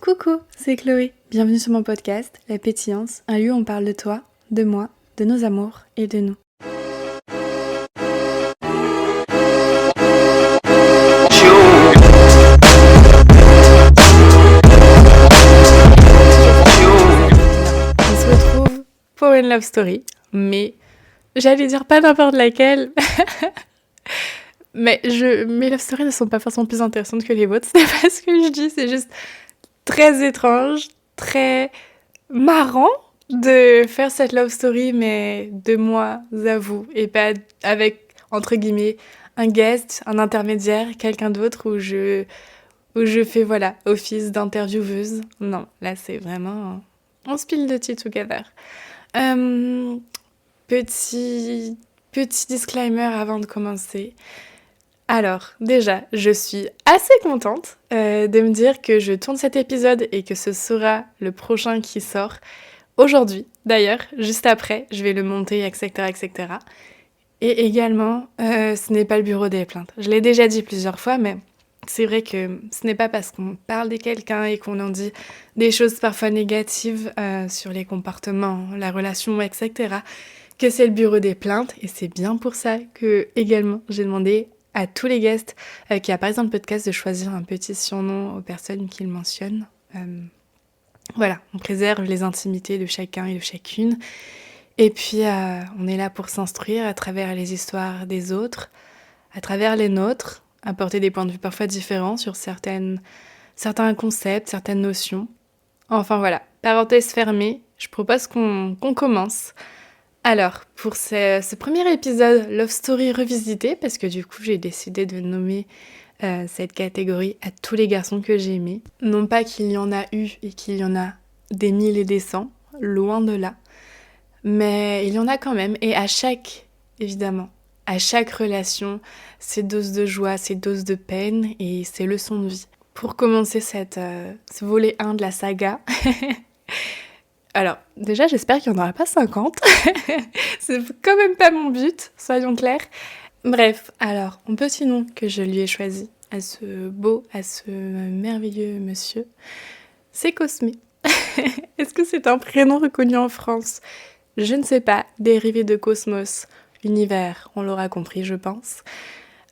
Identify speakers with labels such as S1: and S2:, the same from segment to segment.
S1: Coucou, c'est Chloé. Bienvenue sur mon podcast, La Pétillance, un lieu où on parle de toi, de moi, de nos amours et de nous. On se retrouve pour une love story, mais j'allais dire pas n'importe laquelle. Mais mes love stories ne sont pas forcément plus intéressantes que les vôtres, c'est pas ce que je dis, c'est juste très étrange, très marrant de faire cette love story, mais de moi à vous, et pas avec, entre guillemets, un guest, un intermédiaire, quelqu'un d'autre où je fais, voilà, office d'intervieweuse. Non, là, c'est vraiment... On spill the tea together. Petit disclaimer avant de commencer. Alors, déjà, je suis assez contente de me dire que je tourne cet épisode et que ce sera le prochain qui sort aujourd'hui. D'ailleurs, juste après, je vais le monter, etc., etc. Et également, ce n'est pas le bureau des plaintes. Je l'ai déjà dit plusieurs fois, mais c'est vrai que ce n'est pas parce qu'on parle de quelqu'un et qu'on en dit des choses parfois négatives sur les comportements, la relation, etc., que c'est le bureau des plaintes. Et c'est bien pour ça que, également, j'ai demandé à tous les guests qui apparaissent dans le podcast de choisir un petit surnom aux personnes qu'ils mentionnent. Voilà, on préserve les intimités de chacun et de chacune. Et puis, on est là pour s'instruire à travers les histoires des autres, à travers les nôtres, apporter des points de vue parfois différents sur certains concepts, certaines notions. Enfin voilà, parenthèse fermée, je propose qu'on commence. Alors, pour ce premier épisode Love Story revisité, parce que du coup j'ai décidé de nommer cette catégorie à tous les garçons que j'ai aimés. Non pas qu'il y en a eu et qu'il y en a des mille et des cents, loin de là, mais il y en a quand même, et à chaque relation, ces doses de joie, ces doses de peine et ces leçons de vie. Pour commencer ce volet 1 de la saga, alors déjà j'espère qu'il n'y en aura pas 50, c'est quand même pas mon but, soyons clairs. Bref, alors, un petit nom que je lui ai choisi à ce merveilleux monsieur, c'est Cosmé. Est-ce que c'est un prénom reconnu en France ? Je ne sais pas, dérivé de cosmos, univers, on l'aura compris, je pense.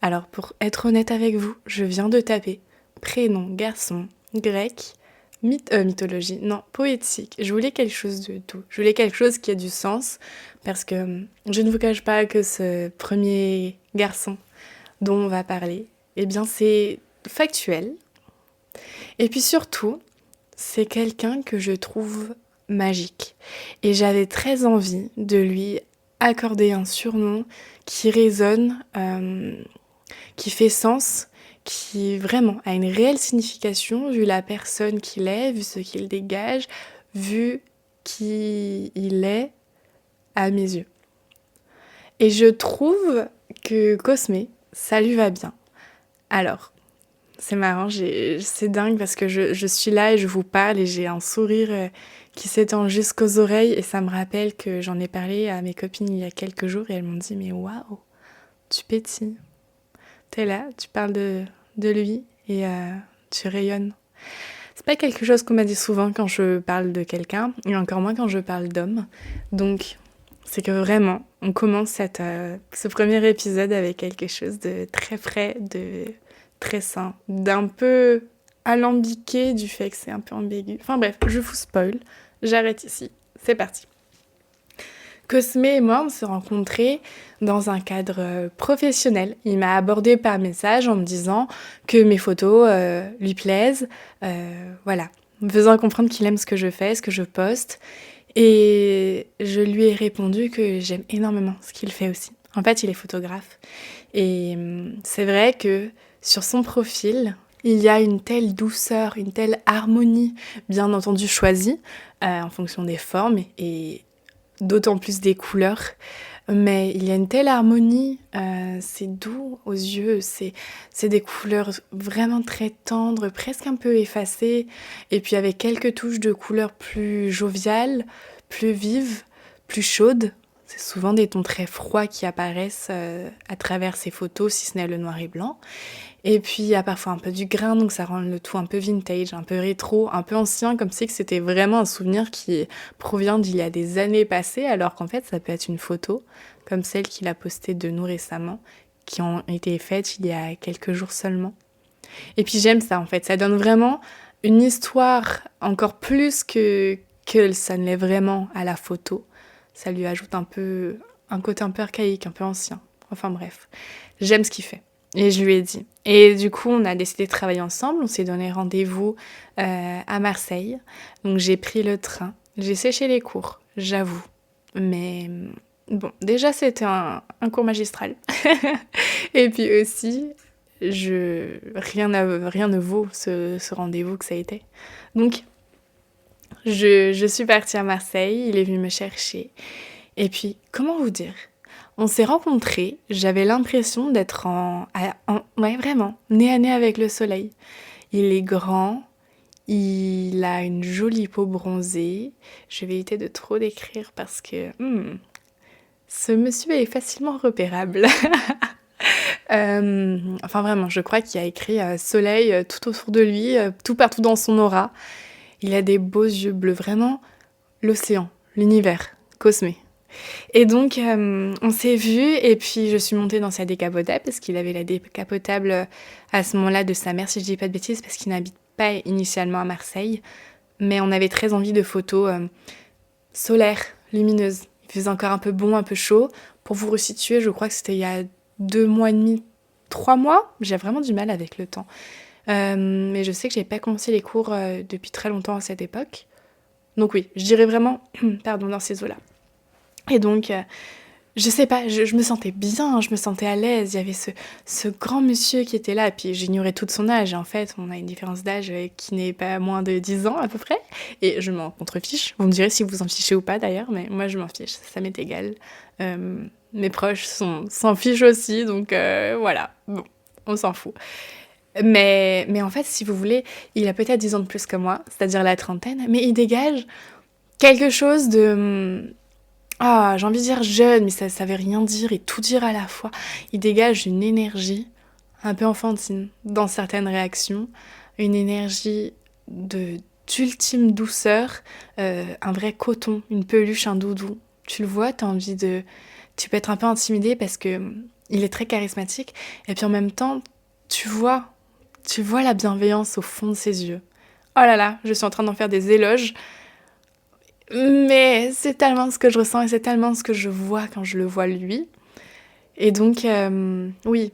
S1: Alors, pour être honnête avec vous, je viens de taper prénom, garçon, grec, mythologie, non, poétique. Je voulais quelque chose de doux, je voulais quelque chose qui a du sens, parce que je ne vous cache pas que ce premier garçon dont on va parler, eh bien c'est factuel. Et puis surtout, c'est quelqu'un que je trouve magique. Et j'avais très envie de lui accorder un surnom qui résonne, qui fait sens, qui vraiment a une réelle signification vu la personne qu'il est, vu ce qu'il dégage, vu qui il est à mes yeux. Et je trouve que Cosmé, ça lui va bien. Alors, c'est marrant, c'est dingue parce que je suis là et je vous parle et j'ai un sourire qui s'étend jusqu'aux oreilles et ça me rappelle que j'en ai parlé à mes copines il y a quelques jours et elles m'ont dit « Mais waouh, tu pétilles. T'es là, tu parles de lui et tu rayonnes. » C'est pas quelque chose qu'on m'a dit souvent quand je parle de quelqu'un et encore moins quand je parle d'homme. Donc, c'est que vraiment, on commence ce premier épisode avec quelque chose de très frais, de très sain, d'un peu alambiqué du fait que c'est un peu ambigu. Enfin bref, je vous spoil, j'arrête ici, c'est parti. Cosmé et moi, on s'est rencontrés dans un cadre professionnel. Il m'a abordé par message en me disant que mes photos lui plaisent, voilà, me faisant comprendre qu'il aime ce que je fais, ce que je poste. Et je lui ai répondu que j'aime énormément ce qu'il fait aussi. En fait, il est photographe. Et c'est vrai que sur son profil, il y a une telle douceur, une telle harmonie, bien entendu choisie, en fonction des formes et d'autant plus des couleurs. Mais il y a une telle harmonie, c'est doux aux yeux, c'est des couleurs vraiment très tendres, presque un peu effacées, et puis avec quelques touches de couleurs plus joviales, plus vives, plus chaudes, C'est souvent des tons très froids qui apparaissent à travers ces photos, si ce n'est le noir et blanc. Et puis il y a parfois un peu du grain, donc ça rend le tout un peu vintage, un peu rétro, un peu ancien, comme si que c'était vraiment un souvenir qui provient d'il y a des années passées, alors qu'en fait ça peut être une photo, comme celle qu'il a postée de nous récemment, qui ont été faites il y a quelques jours seulement. Et puis j'aime ça en fait, ça donne vraiment une histoire encore plus que ça ne l'est vraiment à la photo. Ça lui ajoute un côté un peu archaïque, un peu ancien. Enfin bref, j'aime ce qu'il fait. Et je lui ai dit. Et du coup, on a décidé de travailler ensemble. On s'est donné rendez-vous à Marseille. Donc j'ai pris le train. J'ai séché les cours, j'avoue. Mais bon, déjà c'était un cours magistral. Et puis aussi, rien ne vaut ce rendez-vous que ça a été. Donc, je suis partie à Marseille, il est venu me chercher. Et puis, comment vous dire? On s'est rencontrés, j'avais l'impression d'être ouais, vraiment, nez à nez avec le soleil. Il est grand, il a une jolie peau bronzée. Je vais éviter de trop décrire parce que ce monsieur est facilement repérable. Enfin vraiment, je crois qu'il y a écrit soleil tout autour de lui, tout partout dans son aura. Il a des beaux yeux bleus, vraiment l'océan, l'univers, Cosmé. Et donc on s'est vus et puis je suis montée dans sa décapotable parce qu'il avait la décapotable à ce moment-là de sa mère, si je dis pas de bêtises, parce qu'il n'habite pas initialement à Marseille. Mais on avait très envie de photos solaires, lumineuses. Il faisait encore un peu bon, un peu chaud. Pour vous resituer, je crois que c'était il y a 2 mois et demi, 3 mois. J'ai vraiment du mal avec le temps. Mais je sais que j'ai pas commencé les cours depuis très longtemps à cette époque. Donc oui, je dirais vraiment, pardon, dans ces eaux-là. Et donc, je sais pas, je me sentais bien, je me sentais à l'aise. Il y avait ce grand monsieur qui était là, et puis j'ignorais tout de son âge. Et en fait, on a une différence d'âge qui n'est pas moins de 10 ans à peu près. Et je m'en contrefiche. Vous me direz si vous en fichez ou pas d'ailleurs, mais moi je m'en fiche, ça m'est égal. Mes proches s'en fichent aussi, donc voilà, bon, on s'en fout. Mais en fait, si vous voulez, il a peut-être 10 ans de plus que moi, c'est-à-dire la trentaine, mais il dégage quelque chose de... Ah, j'ai envie de dire jeune, mais ça veut rien dire et tout dire à la fois. Il dégage une énergie un peu enfantine dans certaines réactions, une énergie d'ultime douceur, un vrai coton, une peluche, un doudou. Tu le vois, t'as envie de... Tu peux être un peu intimidé parce que il est très charismatique, et puis en même temps, tu vois la bienveillance au fond de ses yeux. Oh là là, je suis en train d'en faire des éloges, mais c'est tellement ce que je ressens et c'est tellement ce que je vois quand je le vois lui. Et donc, oui.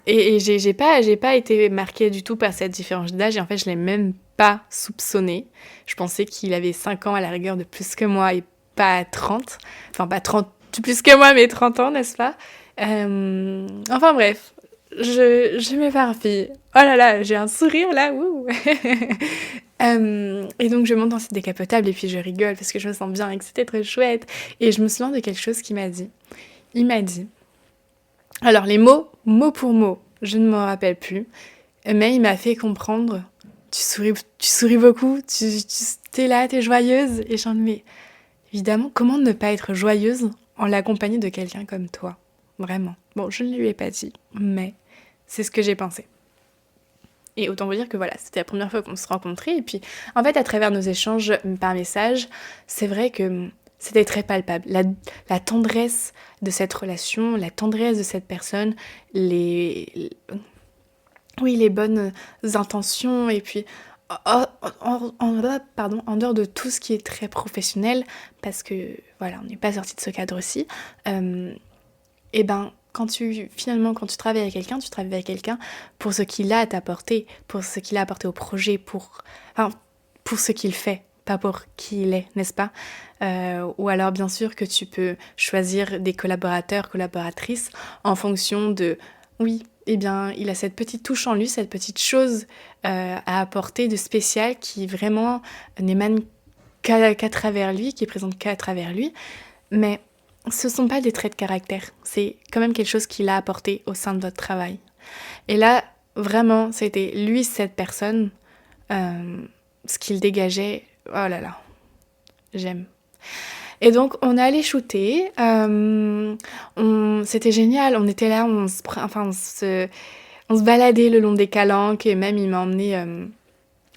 S1: Et j'ai pas été marquée du tout par cette différence d'âge. Et en fait, je l'ai même pas soupçonné. Je pensais qu'il avait 5 ans à la rigueur de plus que moi et pas 30. Enfin, pas 30 plus que moi, mais 30 ans, n'est-ce pas? Enfin bref, je m'éparpille. Oh là là, j'ai un sourire là, wouh. Et donc je monte dans cette décapotable et puis je rigole parce que je me sens bien et que c'était très chouette. Et je me souviens de quelque chose qu'il m'a dit. Il m'a dit, alors les mots, mot pour mot, je ne m'en rappelle plus, mais il m'a fait comprendre, tu souris beaucoup, t'es là, t'es joyeuse. Et j'en mais évidemment, comment ne pas être joyeuse en l'accompagnant de quelqu'un comme toi? Vraiment. Bon, je ne lui ai pas dit, mais c'est ce que j'ai pensé. Et autant vous dire que voilà, c'était la première fois qu'on se rencontrait. Et puis, en fait, à travers nos échanges par message, c'est vrai que c'était très palpable. La tendresse de cette relation, la tendresse de cette personne, les bonnes intentions. Et puis, en dehors de tout ce qui est très professionnel, parce que voilà, on n'est pas sorti de ce cadre-ci, et ben, quand tu travailles avec quelqu'un, tu travailles avec quelqu'un pour ce qu'il a à t'apporter, pour ce qu'il a apporté au projet, pour ce qu'il fait, pas pour qui il est, n'est-ce pas? Ou alors bien sûr que tu peux choisir des collaborateurs, collaboratrices en fonction de, oui, eh bien, il a cette petite touche en lui, cette petite chose à apporter de spécial qui vraiment n'émane qu'à travers lui, qui est présente qu'à travers lui, mais ce sont pas des traits de caractère, c'est quand même quelque chose qu'il a apporté au sein de votre travail. Et là, vraiment, c'était lui, cette personne, ce qu'il dégageait, oh là là, j'aime. Et donc on est allé shooter, c'était génial, on était là, on se baladait le long des calanques et même il m'a emmené,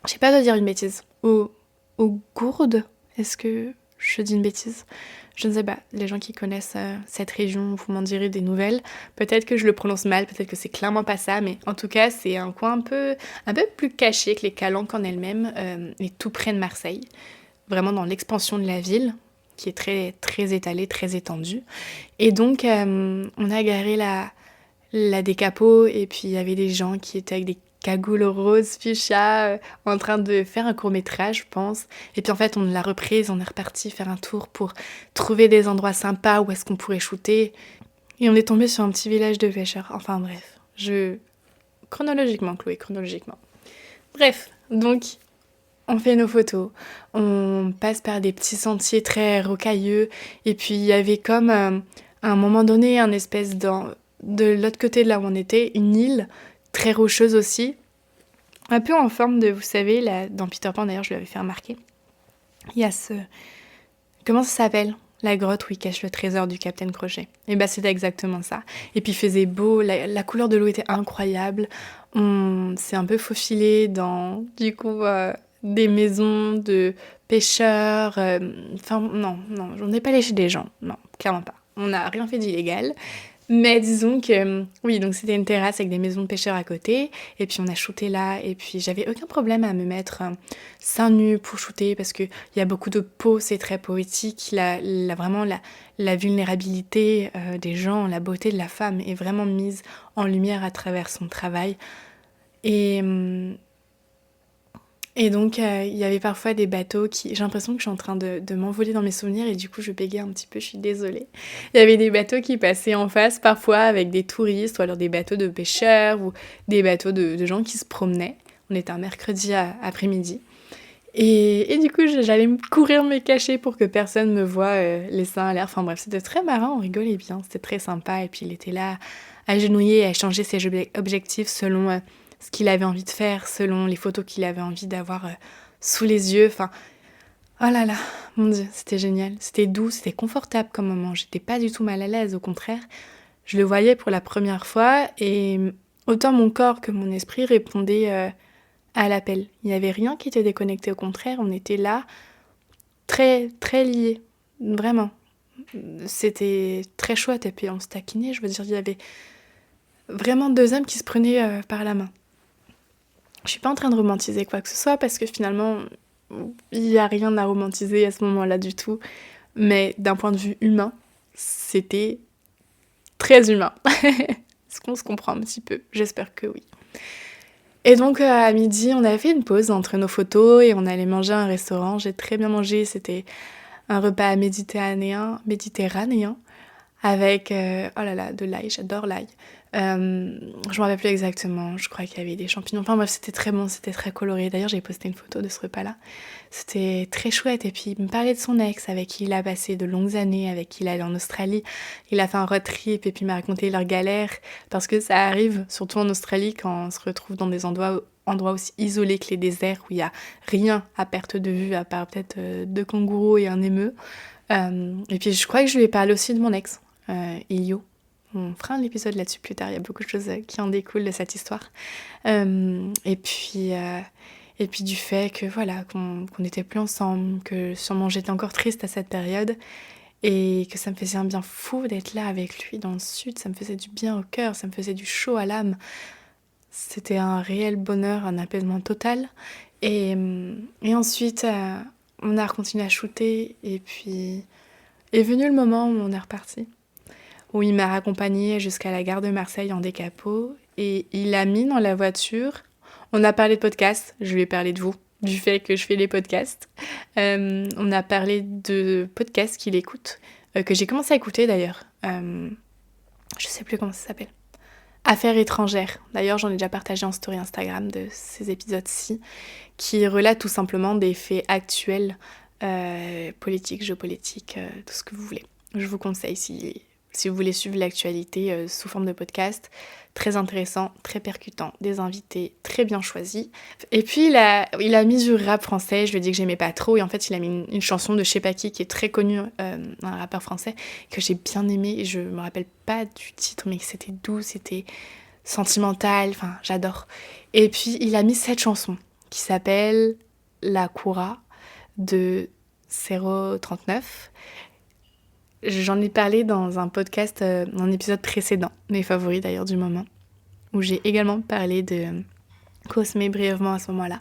S1: je sais pas de dire une bêtise, aux Gourdes. Est-ce que je dis une bêtise? Je ne sais pas, les gens qui connaissent cette région, vous m'en direz des nouvelles. Peut-être que je le prononce mal, peut-être que c'est clairement pas ça, mais en tout cas, c'est un coin un peu plus caché que les Calanques en elles-mêmes, et tout près de Marseille. Vraiment dans l'expansion de la ville, qui est très, très étalée, très étendue. Et donc, on a garé la décapo, et puis il y avait des gens qui étaient avec des cagoules roses fuchsia, en train de faire un court-métrage, je pense. Et puis en fait, on l'a reprise, on est reparti faire un tour pour trouver des endroits sympas où est-ce qu'on pourrait shooter. Et on est tombé sur un petit village de pêcheurs. Enfin bref, chronologiquement, Chloé, chronologiquement. Bref, donc on fait nos photos, on passe par des petits sentiers très rocailleux, et puis il y avait comme, à un moment donné, un espèce de l'autre côté de là où on était, une île très rocheuse aussi, un peu en forme de, vous savez, là, dans Peter Pan d'ailleurs, je l'avais fait remarquer, il y a comment ça s'appelle? La grotte où il cache le trésor du Capitaine Crochet. Et bah c'était exactement ça. Et puis il faisait beau, la couleur de l'eau était incroyable. On s'est un peu faufilé dans, du coup, des maisons de pêcheurs. Enfin, non, on n'est pas allé chez des gens. Non, clairement pas. On n'a rien fait d'illégal. Mais disons que, oui, donc c'était une terrasse avec des maisons de pêcheurs à côté, et puis on a shooté là, et puis j'avais aucun problème à me mettre seins nus pour shooter, parce qu'il y a beaucoup de peau, c'est très poétique, vraiment la vulnérabilité des gens, la beauté de la femme est vraiment mise en lumière à travers son travail. Et donc, il y avait parfois des bateaux qui... J'ai l'impression que je suis en train de m'envoler dans mes souvenirs et du coup, je bégaye un petit peu, je suis désolée. Il y avait des bateaux qui passaient en face parfois avec des touristes ou alors des bateaux de pêcheurs ou des bateaux de gens qui se promenaient. On était un mercredi après-midi. Et du coup, j'allais courir me cacher pour que personne me voie les seins à l'air. Enfin bref, c'était très marrant, on rigolait bien, c'était très sympa. Et puis il était là, agenouillé, à changer ses objectifs selon ce qu'il avait envie de faire, selon les photos qu'il avait envie d'avoir sous les yeux. Enfin, oh là là, mon Dieu, c'était génial. C'était doux, c'était confortable comme moment. J'étais pas du tout mal à l'aise, au contraire. Je le voyais pour la première fois et autant mon corps que mon esprit répondaient à l'appel. Il n'y avait rien qui était déconnecté, au contraire, on était là, très, très liés, vraiment. C'était très chouette, et puis on se taquinait, je veux dire, il y avait vraiment deux hommes qui se prenaient par la main. Je suis pas en train de romantiser quoi que ce soit, parce que finalement, il n'y a rien à romantiser à ce moment-là du tout, mais d'un point de vue humain, c'était très humain. Est-ce qu'on se comprend un petit peu? J'espère que oui. Et donc à midi, on avait fait une pause entre nos photos et on allait manger à un restaurant. J'ai très bien mangé, c'était un repas méditerranéen avec, oh là là, de l'ail, j'adore l'ail. Je me rappelle plus exactement, je crois qu'il y avait des champignons. Enfin bref, c'était très bon, c'était très coloré. D'ailleurs, j'ai posté une photo de ce repas-là. C'était très chouette. Et puis, il me parlait de son ex, avec qui il a passé de longues années, avec qui il allait en Australie. Il a fait un road trip et puis il m'a raconté leurs galères. Parce que ça arrive, surtout en Australie, quand on se retrouve dans des endroits aussi isolés que les déserts, où il n'y a rien à perte de vue, à part peut-être deux kangourous et un émeu. Et puis, je crois que je lui ai parlé aussi de mon ex, Io. On fera un épisode là-dessus plus tard, il y a beaucoup de choses qui en découlent de cette histoire. Et puis du fait que voilà, qu'on n'était plus ensemble, que sûrement j'étais encore triste à cette période, et que ça me faisait un bien fou d'être là avec lui dans le sud, ça me faisait du bien au cœur, ça me faisait du chaud à l'âme. C'était un réel bonheur, un apaisement total. Et ensuite, on a continué à shooter, et puis est venu le moment où on est reparti, où il m'a raccompagnée jusqu'à la gare de Marseille en décapo, et il a mis dans la voiture, on a parlé de podcast, je lui ai parlé de vous, du fait que je fais les podcasts, on a parlé de podcasts qu'il écoute, que j'ai commencé à écouter d'ailleurs, je sais plus comment ça s'appelle, Affaires étrangères, d'ailleurs j'en ai déjà partagé en story Instagram de ces épisodes-ci, qui relatent tout simplement des faits actuels, politiques, géopolitiques, tout ce que vous voulez. Je vous conseille si si vous voulez suivre l'actualité sous forme de podcast. Très intéressant, très percutant, des invités très bien choisis. Et puis il a mis du rap français, je lui ai dit que j'aimais pas trop, et en fait il a mis une chanson de je sais pas qui est très connue, un rappeur français, que j'ai bien aimé, et je me rappelle pas du titre, mais que c'était doux, c'était sentimental, enfin j'adore. Et puis il a mis cette chanson qui s'appelle La Coura de 039. J'en ai parlé dans un podcast, un épisode précédent, mes favoris d'ailleurs du moment, où j'ai également parlé de Cosme brièvement à ce moment-là.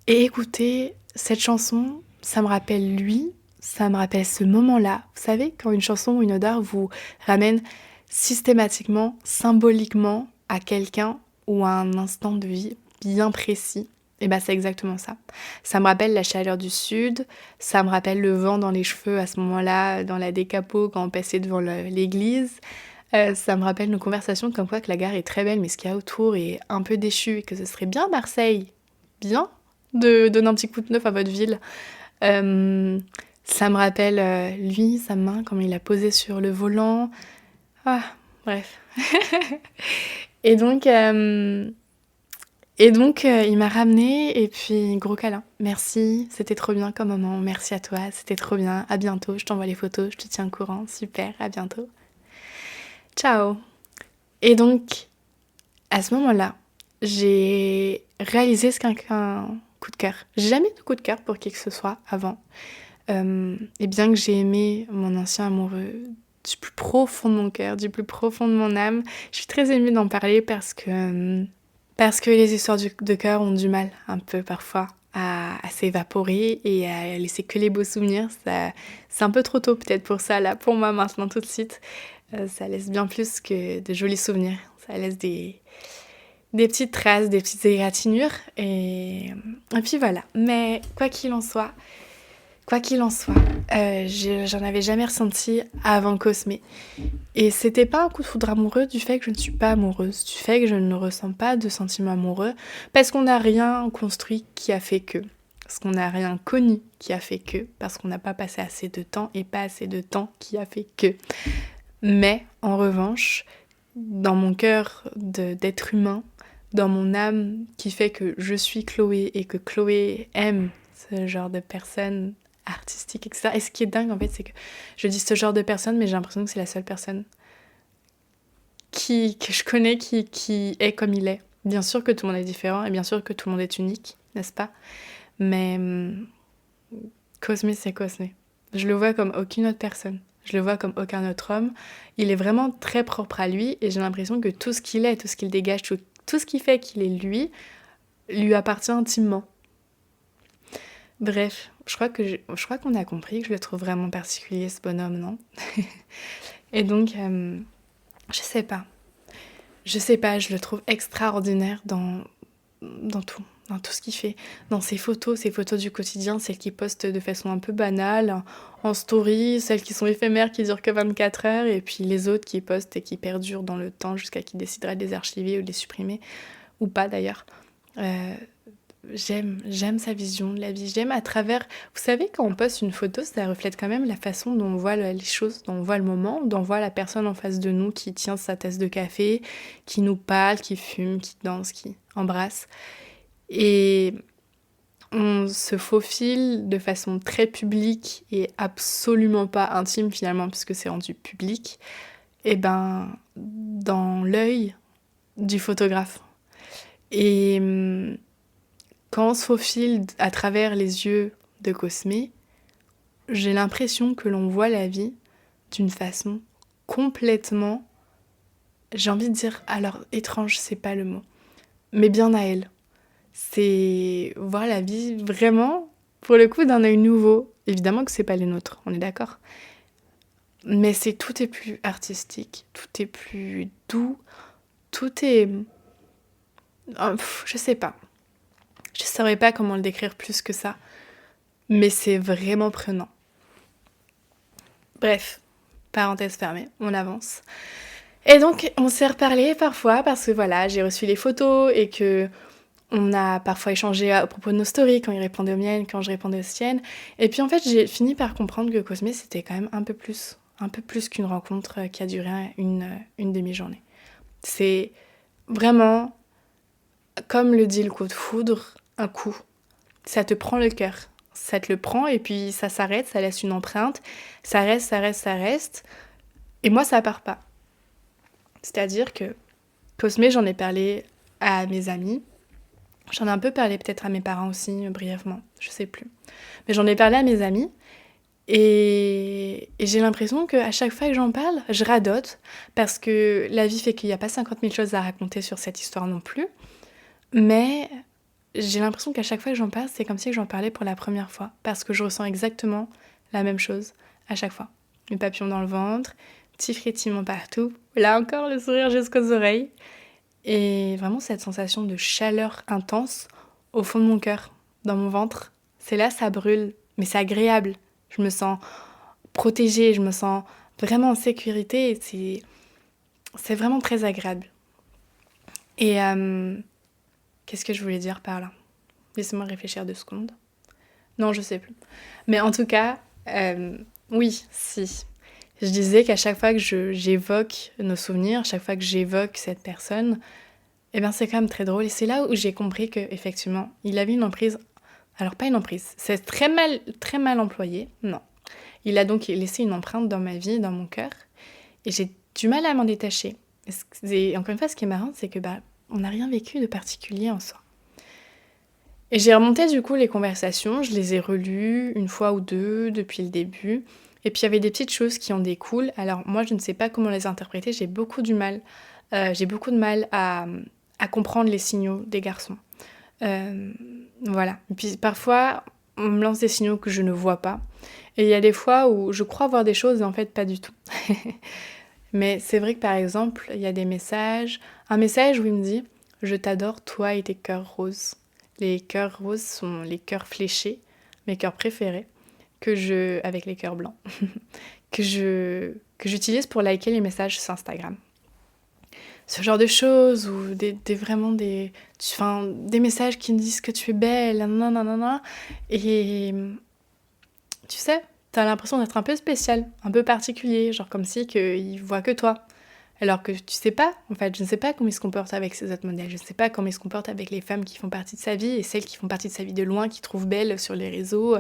S1: Et écoutez, cette chanson, ça me rappelle lui, ça me rappelle ce moment-là. Vous savez, quand une chanson ou une odeur vous ramène systématiquement, symboliquement à quelqu'un ou à un instant de vie bien précis, et ben c'est exactement ça. Ça me rappelle la chaleur du sud, ça me rappelle le vent dans les cheveux à ce moment-là, dans la décapo quand on passait devant l'église. Ça me rappelle nos conversations comme quoi que la gare est très belle, mais ce qu'il y a autour est un peu déchu et que ce serait bien Marseille, bien, de donner un petit coup de neuf à votre ville. Ça me rappelle lui, sa main, comment il a posé sur le volant. Ah, bref. Et donc, il m'a ramenée et puis gros câlin. Merci, c'était trop bien comme moment. Merci à toi, c'était trop bien. À bientôt, je t'envoie les photos, je te tiens au courant. Super, à bientôt. Ciao. Et donc, à ce moment-là, j'ai réalisé ce qu'un coup de cœur. J'ai jamais eu de coup de cœur pour qui que ce soit avant. Et bien que j'ai aimé mon ancien amoureux du plus profond de mon cœur, du plus profond de mon âme, je suis très émue d'en parler parce que les histoires de cœur ont du mal un peu parfois à s'évaporer et à laisser que les beaux souvenirs. C'est un peu trop tôt peut-être pour ça, là, pour moi maintenant tout de suite. Ça laisse bien plus que de jolis souvenirs. Ça laisse des petites traces, des petites égratignures. Et puis voilà. Mais quoi qu'il en soit, j'en avais jamais ressenti avant Cosme. Et c'était pas un coup de foudre amoureux du fait que je ne suis pas amoureuse, du fait que je ne ressens pas de sentiments amoureux, parce qu'on n'a rien construit qui a fait que, parce qu'on n'a rien connu qui a fait que, parce qu'on n'a pas passé assez de temps et pas assez de temps qui a fait que. Mais en revanche, dans mon cœur d'être humain, dans mon âme qui fait que je suis Chloé et que Chloé aime ce genre de personne artistique, etc. Et ce qui est dingue en fait, c'est que je dis ce genre de personne, mais j'ai l'impression que c'est la seule personne que je connais qui est comme il est. Bien sûr que tout le monde est différent et bien sûr que tout le monde est unique, n'est-ce pas? Mais Cosme, c'est Cosme. Je le vois comme aucune autre personne. Je le vois comme aucun autre homme. Il est vraiment très propre à lui et j'ai l'impression que tout ce qu'il est, tout ce qu'il dégage, tout ce qui fait qu'il est lui appartient intimement. Bref, je crois qu'on a compris que je le trouve vraiment particulier, ce bonhomme, non? Et donc, je sais pas, je le trouve extraordinaire dans tout ce qu'il fait, dans ses photos du quotidien, celles qu'il poste de façon un peu banale, en story, celles qui sont éphémères, qui durent que 24 heures, et puis les autres qui postent et qui perdurent dans le temps jusqu'à qu'il décidera de les archiver ou de les supprimer, ou pas d'ailleurs. J'aime sa vision de la vie, j'aime à travers... Vous savez, quand on poste une photo, ça reflète quand même la façon dont on voit les choses, dont on voit le moment, dont on voit la personne en face de nous qui tient sa tasse de café, qui nous parle, qui fume, qui danse, qui embrasse. Et on se faufile de façon très publique et absolument pas intime finalement, puisque c'est rendu public, et dans l'œil du photographe. Et quand on se faufile à travers les yeux de Cosme, j'ai l'impression que l'on voit la vie d'une façon complètement, j'ai envie de dire, alors étrange, c'est pas le mot, mais bien à elle. C'est voir la vie vraiment, pour le coup, d'un œil nouveau. Évidemment que c'est pas les nôtres, on est d'accord. Mais tout est plus artistique, tout est plus doux, tout est... je sais pas. Je saurais pas comment le décrire plus que ça. Mais c'est vraiment prenant. Bref, parenthèse fermée, on avance. Et donc, on s'est reparlé parfois parce que voilà, j'ai reçu les photos et que on a parfois échangé à propos de nos stories, quand il répondait aux miennes, quand je répondais aux siennes. Et puis en fait, j'ai fini par comprendre que Cosme, c'était quand même un peu plus un peu plus qu'une rencontre qui a duré une demi-journée. C'est vraiment, comme le dit le coup de foudre, un coup. Ça te prend le cœur. Ça te le prend et puis ça s'arrête, ça laisse une empreinte. Ça reste, ça reste, ça reste. Et moi, ça part pas. C'est-à-dire que Cosmé, j'en ai parlé à mes amis. J'en ai un peu parlé peut-être à mes parents aussi, brièvement. Je sais plus. Mais j'en ai parlé à mes amis. Et j'ai l'impression qu'à chaque fois que j'en parle, je radote. Parce que la vie fait qu'il n'y a pas 50 000 choses à raconter sur cette histoire non plus. Mais j'ai l'impression qu'à chaque fois que j'en parle, c'est comme si j'en parlais pour la première fois. Parce que je ressens exactement la même chose à chaque fois. Les papillons dans le ventre, petits frétillements partout. Là encore, le sourire jusqu'aux oreilles. Et vraiment cette sensation de chaleur intense au fond de mon cœur, dans mon ventre. C'est là, ça brûle. Mais c'est agréable. Je me sens protégée, je me sens vraiment en sécurité. C'est vraiment très agréable. Et qu'est-ce que je voulais dire par là ? Laissez-moi réfléchir 2 secondes. Non, je sais plus. Mais en tout cas, oui, si. Je disais qu'à chaque fois que j'évoque nos souvenirs, à chaque fois que j'évoque cette personne, eh ben c'est quand même très drôle. Et c'est là où j'ai compris qu'effectivement, il avait une emprise. Alors pas une emprise, c'est très mal employé, non. Il a donc laissé une empreinte dans ma vie, dans mon cœur. Et j'ai du mal à m'en détacher. Et encore une fois, ce qui est marrant, c'est que on n'a rien vécu de particulier en soi. Et j'ai remonté du coup les conversations, je les ai relues 1 fois ou 2 depuis le début. Et puis il y avait des petites choses qui en découlent. Alors moi je ne sais pas comment les interpréter, j'ai beaucoup de mal à comprendre les signaux des garçons. Voilà. Et puis parfois on me lance des signaux que je ne vois pas. Et il y a des fois où je crois voir des choses et en fait pas du tout. Mais c'est vrai que par exemple, il y a des messages. Un message où il me dit « Je t'adore, toi et tes cœurs roses ». Les cœurs roses sont les cœurs fléchés, mes cœurs préférés, avec les cœurs blancs, que j'utilise pour liker les messages sur Instagram. Ce genre de choses, ou vraiment des messages qui me disent que tu es belle, nanana, et tu sais, t'as l'impression d'être un peu spécial, un peu particulier, genre comme si qu'il voit que toi. Alors que tu sais pas, en fait, je ne sais pas comment il se comporte avec ses autres modèles, je ne sais pas comment il se comporte avec les femmes qui font partie de sa vie et celles qui font partie de sa vie de loin, qui trouvent belles sur les réseaux.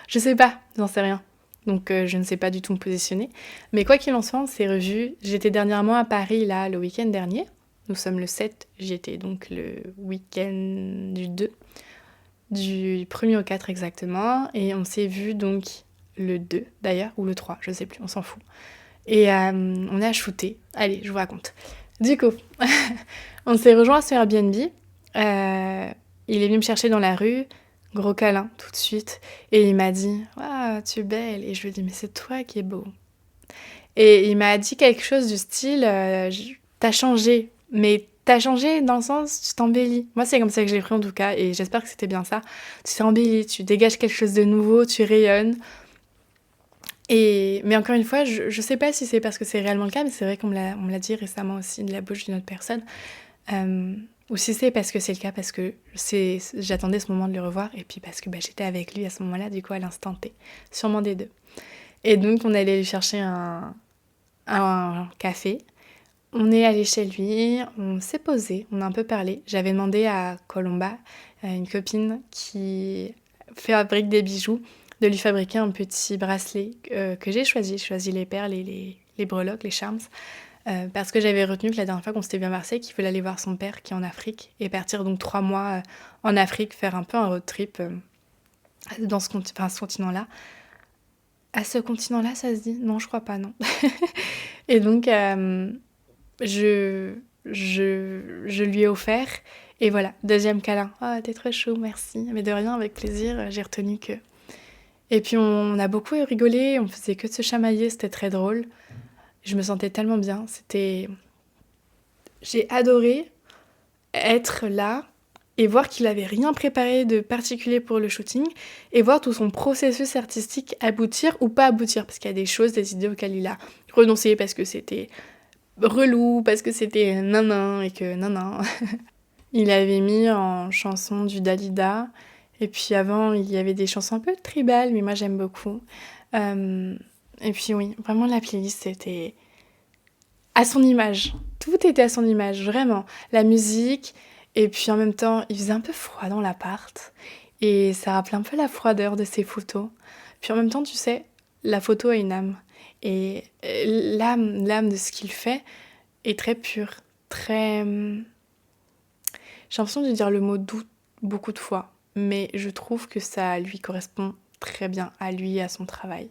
S1: Je sais pas, j'en sais rien. Donc je ne sais pas du tout me positionner. Mais quoi qu'il en soit, on s'est revus. J'étais dernièrement à Paris, là, le week-end dernier. Nous sommes le 7, j'y étais donc le week-end du 2, du 1er au 4 exactement. Et on s'est vus donc le 2 d'ailleurs, ou le 3, je sais plus, on s'en fout. Et on a shooté. Allez, je vous raconte. Du coup, on s'est rejoint sur Airbnb. Il est venu me chercher dans la rue. Gros câlin, tout de suite. Et il m'a dit « Ah, tu es belle ». Et je lui ai dit « Mais c'est toi qui es beau ». Et il m'a dit quelque chose du style « T'as changé ». Mais t'as changé dans le sens, tu t'embellis. Moi, c'est comme ça que je l'ai pris en tout cas. Et j'espère que c'était bien ça. Tu t'es embellie, tu dégages quelque chose de nouveau, tu rayonnes. Mais encore une fois, je sais pas si c'est parce que c'est réellement le cas, mais c'est vrai qu'on me l'a dit récemment aussi de la bouche d'une autre personne. Ou si c'est parce que c'est le cas, parce que j'attendais ce moment de le revoir, et puis parce que j'étais avec lui à ce moment-là, du coup à l'instant T. Sûrement des deux. Et donc on allait lui chercher un café. On est allé chez lui, on s'est posé, on a un peu parlé. J'avais demandé à Colomba, une copine qui fabrique des bijoux, de lui fabriquer un petit bracelet que j'ai choisi. J'ai choisi les perles et les breloques, les charms, parce que j'avais retenu que la dernière fois qu'on s'était vu à Marseille, qu'il voulait aller voir son père qui est en Afrique, et partir donc 3 mois en Afrique, faire un peu un road trip dans ce continent-là. À ce continent-là, ça se dit ? Non, je crois pas, non. Et donc, je lui ai offert, et voilà, 2e câlin. « Ah, t'es très chaud, merci. » Mais de rien, avec plaisir, j'ai retenu que... Et puis on a beaucoup rigolé, on faisait que de se chamailler, c'était très drôle. Je me sentais tellement bien, j'ai adoré être là et voir qu'il avait rien préparé de particulier pour le shooting et voir tout son processus artistique aboutir ou pas aboutir, parce qu'il y a des choses, des idées auxquelles il a renoncé parce que c'était relou, parce que c'était nanan et que nanan. Il avait mis en chanson du Dalida. Et puis avant, il y avait des chansons un peu tribales, mais moi j'aime beaucoup. Et puis oui, vraiment la playlist était à son image. Tout était à son image, vraiment. La musique, et puis en même temps, il faisait un peu froid dans l'appart. Et ça rappelait un peu la froideur de ses photos. Puis en même temps, tu sais, la photo a une âme. Et l'âme de ce qu'il fait est très pure, très... J'ai l'impression de dire le mot doux beaucoup de fois, mais je trouve que ça lui correspond très bien à lui et à son travail.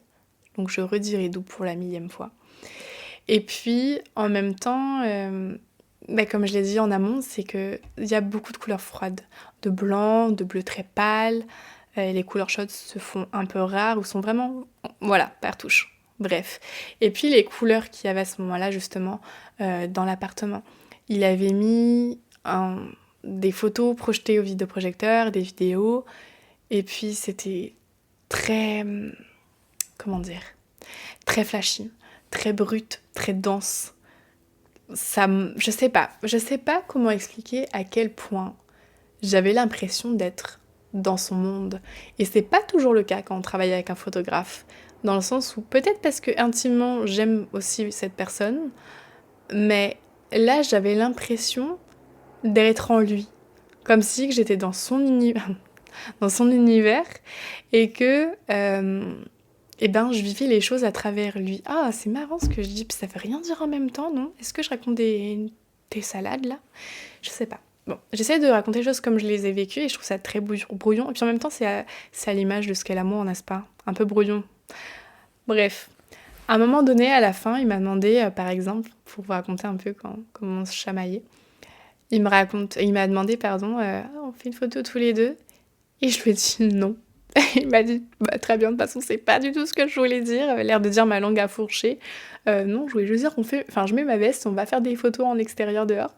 S1: Donc je redirai doux pour la millième fois. Et puis, en même temps, comme je l'ai dit en amont, c'est qu'il y a beaucoup de couleurs froides. De blanc, de bleu très pâle. Les couleurs chaudes se font un peu rares ou sont vraiment... Voilà, par touche. Bref. Et puis les couleurs qu'il y avait à ce moment-là, justement, dans l'appartement. Il avait mis des photos projetées au vidéoprojecteur, des vidéos. Et puis c'était très... Comment dire, très flashy, très brut, très dense. Je sais pas comment expliquer à quel point j'avais l'impression d'être dans son monde. Et c'est pas toujours le cas quand on travaille avec un photographe, dans le sens où peut-être parce que intimement j'aime aussi cette personne, mais là j'avais l'impression d'être en lui, comme si j'étais dans son univers et que je vivais les choses à travers lui. Ah, c'est marrant ce que je dis, puis ça veut rien dire en même temps, non? Est-ce que je raconte des salades, là? Je sais pas. Bon, j'essaie de raconter les choses comme je les ai vécues, et je trouve ça très brouillon. Et puis en même temps, c'est à l'image de ce qu'est l'amour, n'est-ce pas? Un peu brouillon. Bref. À un moment donné, à la fin, il m'a demandé, par exemple, pour vous raconter un peu comment on se chamaillait, il m'a demandé, pardon, on fait une photo tous les deux? Et je lui ai dit non. Il m'a dit, bah, très bien, de toute façon, c'est pas du tout ce que je voulais dire, l'air de dire ma langue à fourcher. Non, je voulais juste dire je mets ma veste, on va faire des photos en extérieur dehors.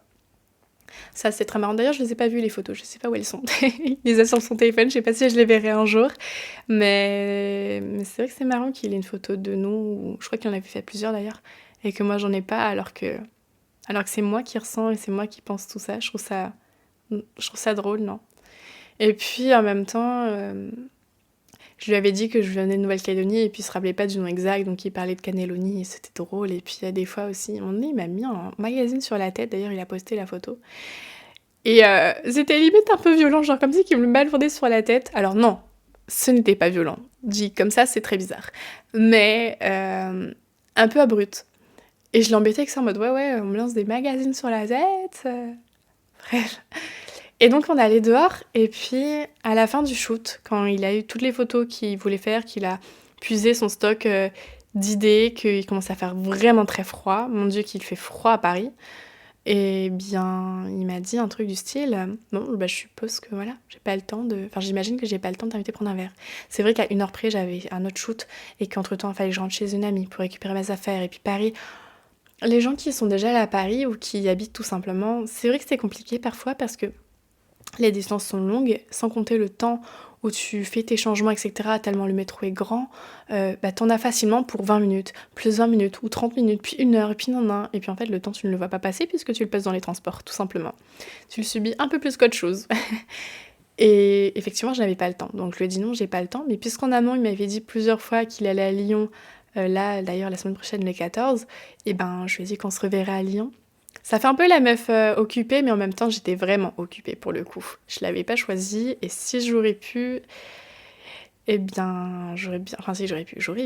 S1: Ça, c'est très marrant. D'ailleurs, je les ai pas vues, les photos, je sais pas où elles sont. Il les a sur son téléphone, je sais pas si je les verrai un jour. Mais c'est vrai que c'est marrant qu'il ait une photo de nous, je crois qu'il en avait fait plusieurs d'ailleurs, et que moi j'en ai pas, alors que c'est moi qui ressens et c'est moi qui pense tout ça. Je trouve ça drôle, non? Et puis en même temps, je lui avais dit que je venais de Nouvelle-Calédonie et puis il se rappelait pas du nom exact, donc il parlait de cannelloni et c'était drôle. Et puis il y a des fois aussi, à un moment donné, il m'a mis un magazine sur la tête, d'ailleurs il a posté la photo. Et c'était limite un peu violent, genre comme si il me le balancait sur la tête. Alors non, ce n'était pas violent. Dit comme ça, c'est très bizarre. Mais un peu abrupt. Et je l'embêtais avec ça en mode ouais, on me lance des magazines sur la tête. Bref. Et donc on est allé dehors, et puis à la fin du shoot, quand il a eu toutes les photos qu'il voulait faire, qu'il a puisé son stock d'idées, qu'il commence à faire vraiment très froid, mon Dieu qu'il fait froid à Paris, et bien il m'a dit un truc du style, bon bah je suppose que voilà, j'imagine que j'ai pas le temps de t'inviter prendre un verre. C'est vrai qu'à 1 heure près j'avais un autre shoot, et qu'entre temps il fallait que je rentre chez une amie pour récupérer mes affaires, et puis Paris... Les gens qui sont déjà allés à Paris ou qui y habitent tout simplement, c'est vrai que c'est compliqué parfois parce que les distances sont longues, sans compter le temps où tu fais tes changements, etc., tellement le métro est grand, t'en as facilement pour 20 minutes, plus 20 minutes, ou 30 minutes, puis 1 heure, et puis nan. Et puis en fait, le temps, tu ne le vois pas passer puisque tu le passes dans les transports, tout simplement. Tu le subis un peu plus qu'autre chose. Et effectivement, je n'avais pas le temps. Donc je lui ai dit non, j'ai pas le temps. Mais puisqu'en amont, il m'avait dit plusieurs fois qu'il allait à Lyon, là, d'ailleurs, la semaine prochaine, le 14, et ben, je lui ai dit qu'on se reverrait à Lyon. Ça fait un peu la meuf occupée, mais en même temps, j'étais vraiment occupée pour le coup. Je l'avais pas choisi, et si j'aurais pu, eh bien, j'aurais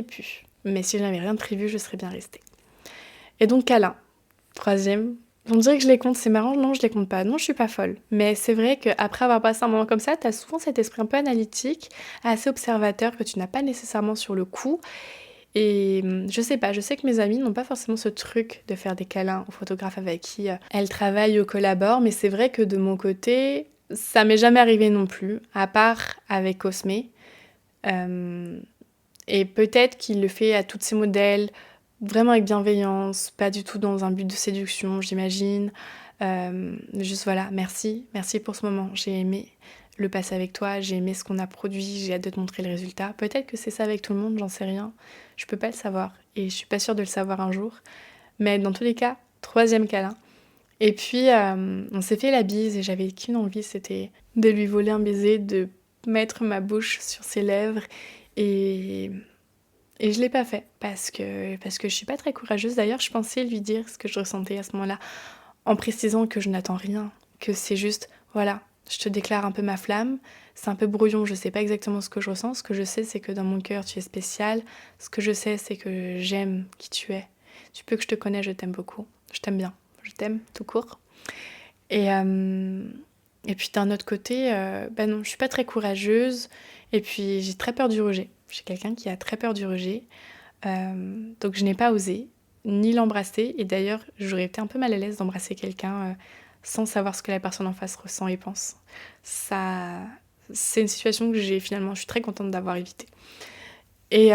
S1: pu. Mais si je n'avais rien de prévu, je serais bien restée. Et donc, câlin. Troisième. On dirait que je les compte, c'est marrant, non, je les compte pas. Non, je suis pas folle. Mais c'est vrai qu'après avoir passé un moment comme ça, t'as souvent cet esprit un peu analytique, assez observateur, que tu n'as pas nécessairement sur le coup. Et je sais pas, je sais que mes amies n'ont pas forcément ce truc de faire des câlins aux photographes avec qui elles travaillent ou collaborent, mais c'est vrai que de mon côté, ça m'est jamais arrivé non plus, à part avec Cosmé. Et peut-être qu'il le fait à toutes ses modèles, vraiment avec bienveillance, pas du tout dans un but de séduction, j'imagine. Juste voilà, merci pour ce moment, j'ai aimé le passer avec toi, j'ai aimé ce qu'on a produit, j'ai hâte de te montrer le résultat. Peut-être que c'est ça avec tout le monde, j'en sais rien. Je peux pas le savoir et je suis pas sûre de le savoir un jour. Mais dans tous les cas, troisième câlin. Et puis on s'est fait la bise et j'avais qu'une envie, c'était de lui voler un baiser, de mettre ma bouche sur ses lèvres et Et je l'ai pas fait parce que je suis pas très courageuse. D'ailleurs, je pensais lui dire ce que je ressentais à ce moment-là, en précisant que je n'attends rien, que c'est juste, voilà, je te déclare un peu ma flamme. C'est un peu brouillon, je sais pas exactement ce que je ressens. Ce que je sais, c'est que dans mon cœur, tu es spécial. Ce que je sais, c'est que j'aime qui tu es. Tu peux que je te connais, je t'aime beaucoup. Je t'aime bien. Je t'aime tout court. Et, euh, et puis d'un autre côté, bah non, je suis pas très courageuse. Et puis j'ai très peur du rejet. Je suis quelqu'un qui a très peur du rejet. Donc je n'ai pas osé ni l'embrasser. Et d'ailleurs, j'aurais été un peu mal à l'aise d'embrasser quelqu'un sans savoir ce que la personne en face ressent et pense. Ça, c'est une situation que je suis très contente d'avoir évité. Et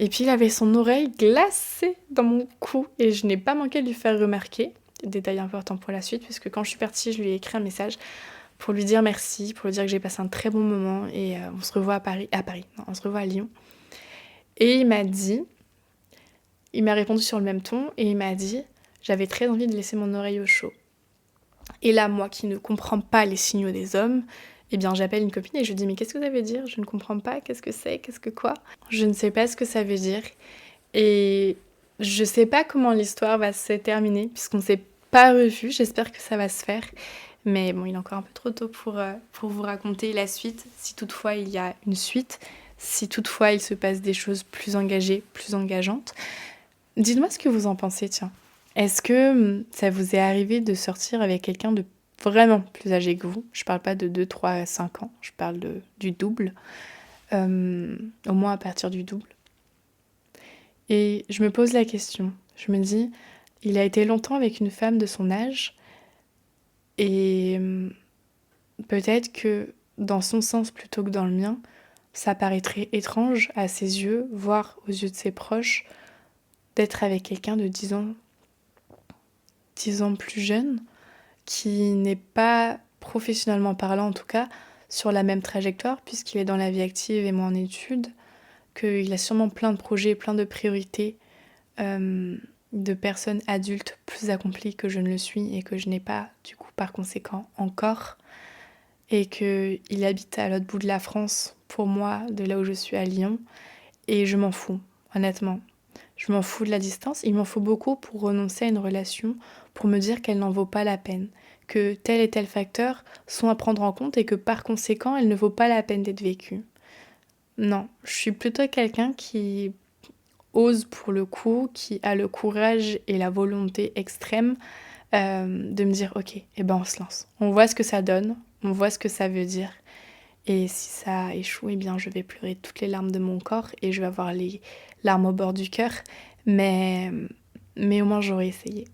S1: puis il avait son oreille glacée dans mon cou et je n'ai pas manqué de lui faire remarquer. Détail important pour la suite, puisque quand je suis partie, je lui ai écrit un message pour lui dire merci, pour lui dire que j'ai passé un très bon moment et on se revoit non, on se revoit à Lyon. Et il m'a répondu sur le même ton et il m'a dit j'avais très envie de laisser mon oreille au chaud. Et là, moi qui ne comprends pas les signaux des hommes, eh bien j'appelle une copine et je lui dis mais qu'est-ce que ça veut dire? Je ne comprends pas, qu'est-ce que c'est? Qu'est-ce que quoi? Je ne sais pas ce que ça veut dire et je sais pas comment l'histoire va se terminer puisqu'on ne s'est pas revu, j'espère que ça va se faire. Mais bon, il est encore un peu trop tôt pour vous raconter la suite, si toutefois il y a une suite, si toutefois il se passe des choses plus engagées, plus engageantes. Dites-moi ce que vous en pensez, tiens. Est-ce que ça vous est arrivé de sortir avec quelqu'un de vraiment plus âgé que vous? Je parle pas de 2, 3, 5 ans, je parle du double, au moins à partir du double. Et je me pose la question, je me dis, il a été longtemps avec une femme de son âge, et peut-être que dans son sens plutôt que dans le mien, ça paraîtrait étrange à ses yeux, voire aux yeux de ses proches, d'être avec quelqu'un de 10 ans plus jeune, qui n'est pas, professionnellement parlant en tout cas, sur la même trajectoire, puisqu'il est dans la vie active et moi en études, qu'il a sûrement plein de projets, plein de priorités, euh, de personnes adultes plus accomplies que je ne le suis et que je n'ai pas, du coup, par conséquent, encore, et qu'il habite à l'autre bout de la France, pour moi, de là où je suis à Lyon, et je m'en fous, honnêtement. Je m'en fous de la distance, il m'en faut beaucoup pour renoncer à une relation, pour me dire qu'elle n'en vaut pas la peine, que tel et tel facteur sont à prendre en compte et que par conséquent, elle ne vaut pas la peine d'être vécue. Non, je suis plutôt quelqu'un qui ose pour le coup, qui a le courage et la volonté extrême de me dire ok, eh ben on se lance. On voit ce que ça donne, on voit ce que ça veut dire. Et si ça échoue, eh bien je vais pleurer toutes les larmes de mon corps et je vais avoir les larmes au bord du cœur. Mais, mais au moins j'aurais essayé.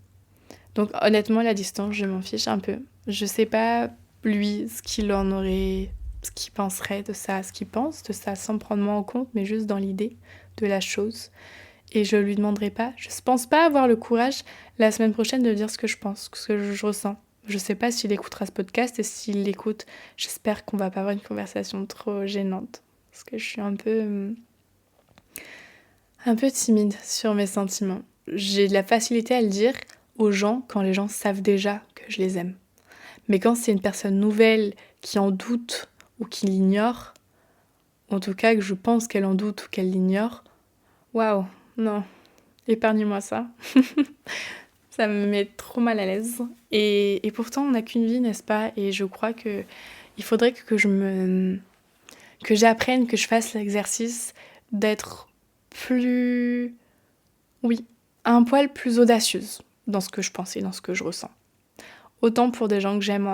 S1: Donc honnêtement, la distance, je m'en fiche un peu. Je sais pas lui ce qu'il en aurait, ce qu'il penserait de ça, ce qu'il pense de ça, sans prendre moi en compte, mais juste dans l'idée de la chose. Et je lui demanderai pas. Je pense pas avoir le courage la semaine prochaine de dire ce que je pense, ce que je ressens. Je sais pas s'il écoutera ce podcast et s'il l'écoute, j'espère qu'on va pas avoir une conversation trop gênante. Parce que je suis un peu timide sur mes sentiments. J'ai de la facilité à le dire aux gens quand les gens savent déjà que je les aime. Mais quand c'est une personne nouvelle qui en doute ou qui l'ignore, en tout cas que je pense qu'elle en doute ou qu'elle l'ignore, waouh, non, épargnez-moi ça. Ça me met trop mal à l'aise. Et pourtant, on n'a qu'une vie, n'est-ce pas? Et je crois que il faudrait que j'apprenne, que je fasse l'exercice d'être plus, oui, un poil plus audacieuse dans ce que je pense et dans ce que je ressens. Autant pour des gens que j'aime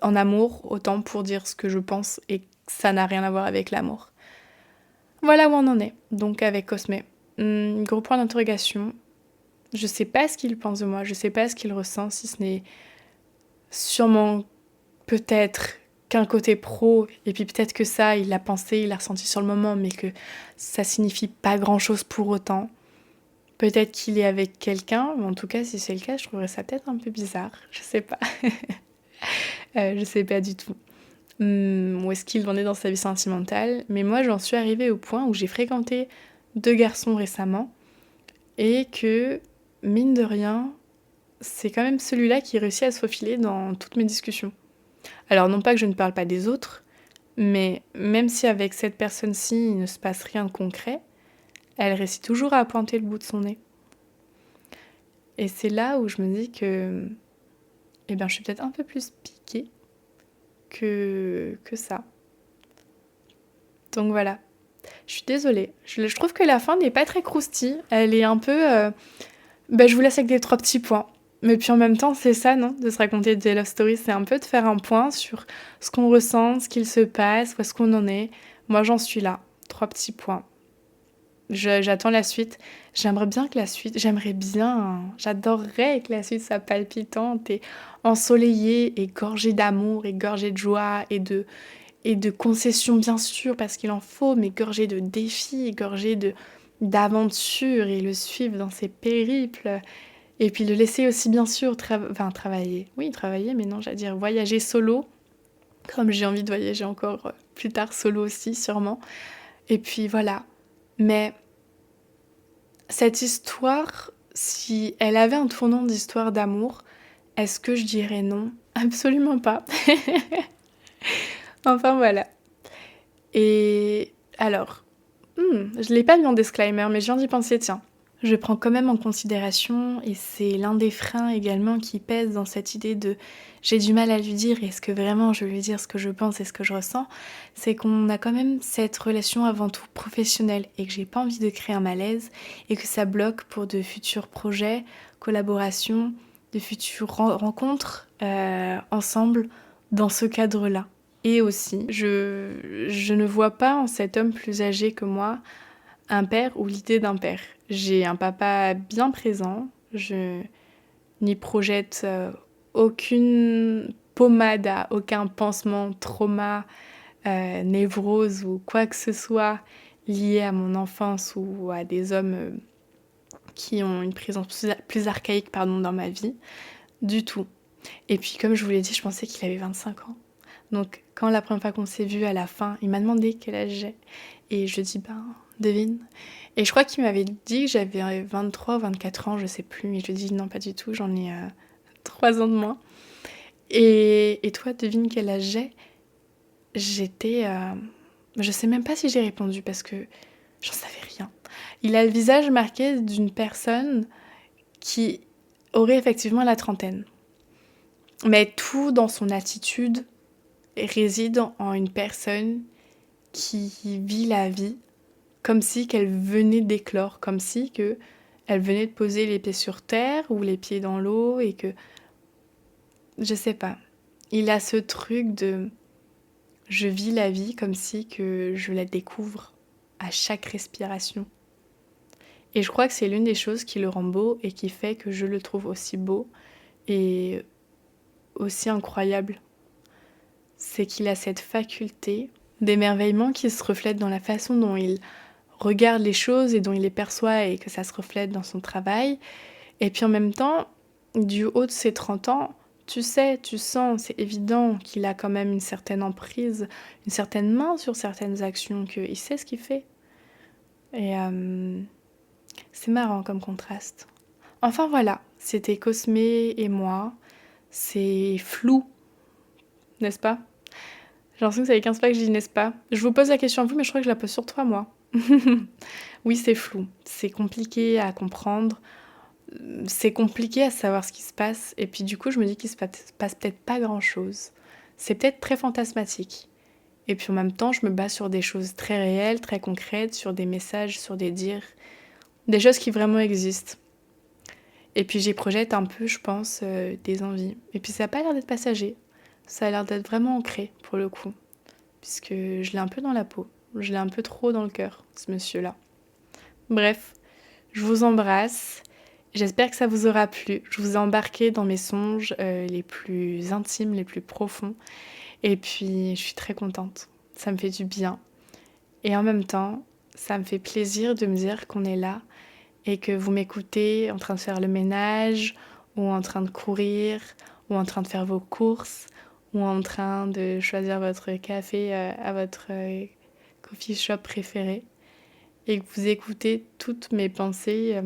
S1: en amour, autant pour dire ce que je pense et que ça n'a rien à voir avec l'amour. Voilà où on en est, donc avec Cosme. Gros point d'interrogation. Je sais pas ce qu'il pense de moi, je sais pas ce qu'il ressent, si ce n'est sûrement peut-être qu'un côté pro, et puis peut-être que ça, il l'a pensé, il l'a ressenti sur le moment, mais que ça signifie pas grand-chose pour autant. Peut-être qu'il est avec quelqu'un, mais en tout cas, si c'est le cas, je trouverais ça peut-être un peu bizarre, je sais pas. Je sais pas du tout. Où est-ce qu'il en est dans sa vie sentimentale, mais moi, j'en suis arrivée au point où j'ai fréquenté 2 garçons récemment, et que, mine de rien, c'est quand même celui-là qui réussit à se faufiler dans toutes mes discussions. Alors non pas que je ne parle pas des autres, mais même si avec cette personne-ci il ne se passe rien de concret, Elle réussit toujours à pointer le bout de son nez. Et c'est là où je me dis que je suis peut-être un peu plus piquée que ça. Donc voilà. Je suis désolée. Je trouve que la fin n'est pas très croustille. Elle est un peu... je vous laisse avec des 3 petits points. Mais puis en même temps, c'est ça, non? De se raconter des love stories, c'est un peu de faire un point sur ce qu'on ressent, ce qu'il se passe, où est-ce qu'on en est. Moi, j'en suis là. 3 petits points. J'attends la suite. J'aimerais bien, hein, j'adorerais que la suite soit palpitante et ensoleillée et gorgée d'amour et gorgée de joie et de concessions bien sûr parce qu'il en faut, mais gorgée de défis, gorgée d'aventures et le suivre dans ses périples. Et puis le laisser aussi bien sûr travailler. Oui, travailler, mais non, j'allais dire voyager solo, comme j'ai envie de voyager encore plus tard solo aussi, sûrement. Et puis voilà. Mais cette histoire, si elle avait un tournant d'histoire d'amour, est-ce que je dirais non? Absolument pas. Enfin voilà. Et alors, je l'ai pas mis en disclaimer, mais je viens d'y penser, tiens. Je prends quand même en considération, et c'est l'un des freins également qui pèse dans cette idée de j'ai du mal à lui dire, est-ce que vraiment je vais lui dire ce que je pense et ce que je ressens, c'est qu'on a quand même cette relation avant tout professionnelle et que j'ai pas envie de créer un malaise et que ça bloque pour de futurs projets, collaborations, de futures rencontres ensemble dans ce cadre-là. Et aussi, je ne vois pas en cet homme plus âgé que moi un père ou l'idée d'un père. J'ai un papa bien présent, je n'y projette aucune pommade à aucun pansement, trauma, névrose ou quoi que ce soit lié à mon enfance ou à des hommes qui ont une présence plus archaïque dans ma vie, du tout. Et puis comme je vous l'ai dit, je pensais qu'il avait 25 ans. Donc quand la première fois qu'on s'est vu à la fin, il m'a demandé quel âge j'ai. Et je dis, devine. Et je crois qu'il m'avait dit que j'avais 23 ou 24 ans, je sais plus. Mais je lui ai dit, non, pas du tout, j'en ai 3 ans de moins. Et toi, devine quel âge j'ai? J'étais... je sais même pas si j'ai répondu parce que j'en savais rien. Il a le visage marqué d'une personne qui aurait effectivement la trentaine. Mais tout dans son attitude réside en une personne qui vit la vie comme si qu'elle venait d'éclore, comme si que elle venait de poser les pieds sur terre ou les pieds dans l'eau et que je sais pas. Il a ce truc de je vis la vie comme si que je la découvre à chaque respiration. Et je crois que c'est l'une des choses qui le rend beau et qui fait que je le trouve aussi beau et aussi incroyable. C'est qu'il a cette faculté d'émerveillement qui se reflète dans la façon dont il regarde les choses et dont il les perçoit et que ça se reflète dans son travail. Et puis en même temps, du haut de ses 30 ans, tu sais, tu sens, c'est évident qu'il a quand même une certaine emprise, une certaine main sur certaines actions, qu'il sait ce qu'il fait. Et c'est marrant comme contraste. Enfin voilà, c'était Cosmé et moi. C'est flou, n'est-ce pas? J'ai l'impression que ça fait 15 fois que je dis n'est-ce pas. Je vous pose la question à vous, mais je crois que je la pose surtout à moi. Oui, c'est flou, c'est compliqué à comprendre, c'est compliqué à savoir ce qui se passe, et puis du coup je me dis qu'il se passe peut-être pas grand-chose. C'est peut-être très fantasmatique. Et puis en même temps, je me base sur des choses très réelles, très concrètes, sur des messages, sur des dires, des choses qui vraiment existent. Et puis j'y projette un peu, je pense, des envies. Et puis ça n'a pas l'air d'être passager, ça a l'air d'être vraiment ancré pour le coup, puisque je l'ai un peu dans la peau, je l'ai un peu trop dans le cœur, ce monsieur-là. Bref, je vous embrasse. J'espère que ça vous aura plu. Je vous ai embarqué dans mes songes les plus intimes, les plus profonds. Et puis, je suis très contente. Ça me fait du bien. Et en même temps, ça me fait plaisir de me dire qu'on est là et que vous m'écoutez en train de faire le ménage ou en train de courir ou en train de faire vos courses ou en train de choisir votre café à votre coffee shop préféré. Et que vous écoutez toutes mes pensées,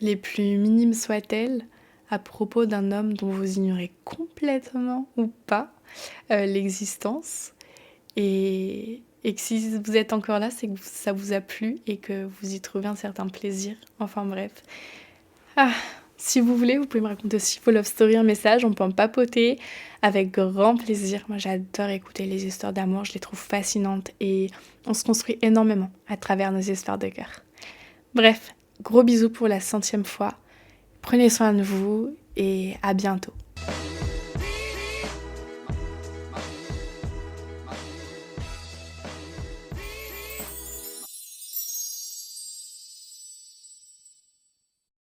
S1: les plus minimes soient-elles, à propos d'un homme dont vous ignorez complètement ou pas l'existence. Et Et que si vous êtes encore là, c'est que ça vous a plu et que vous y trouvez un certain plaisir. Enfin bref. Ah, si vous voulez, vous pouvez me raconter aussi vos love stories en message, on peut en papoter avec grand plaisir. Moi j'adore écouter les histoires d'amour, je les trouve fascinantes et on se construit énormément à travers nos histoires de cœur. Bref, gros bisous pour la 100e fois. Prenez soin de vous et à bientôt.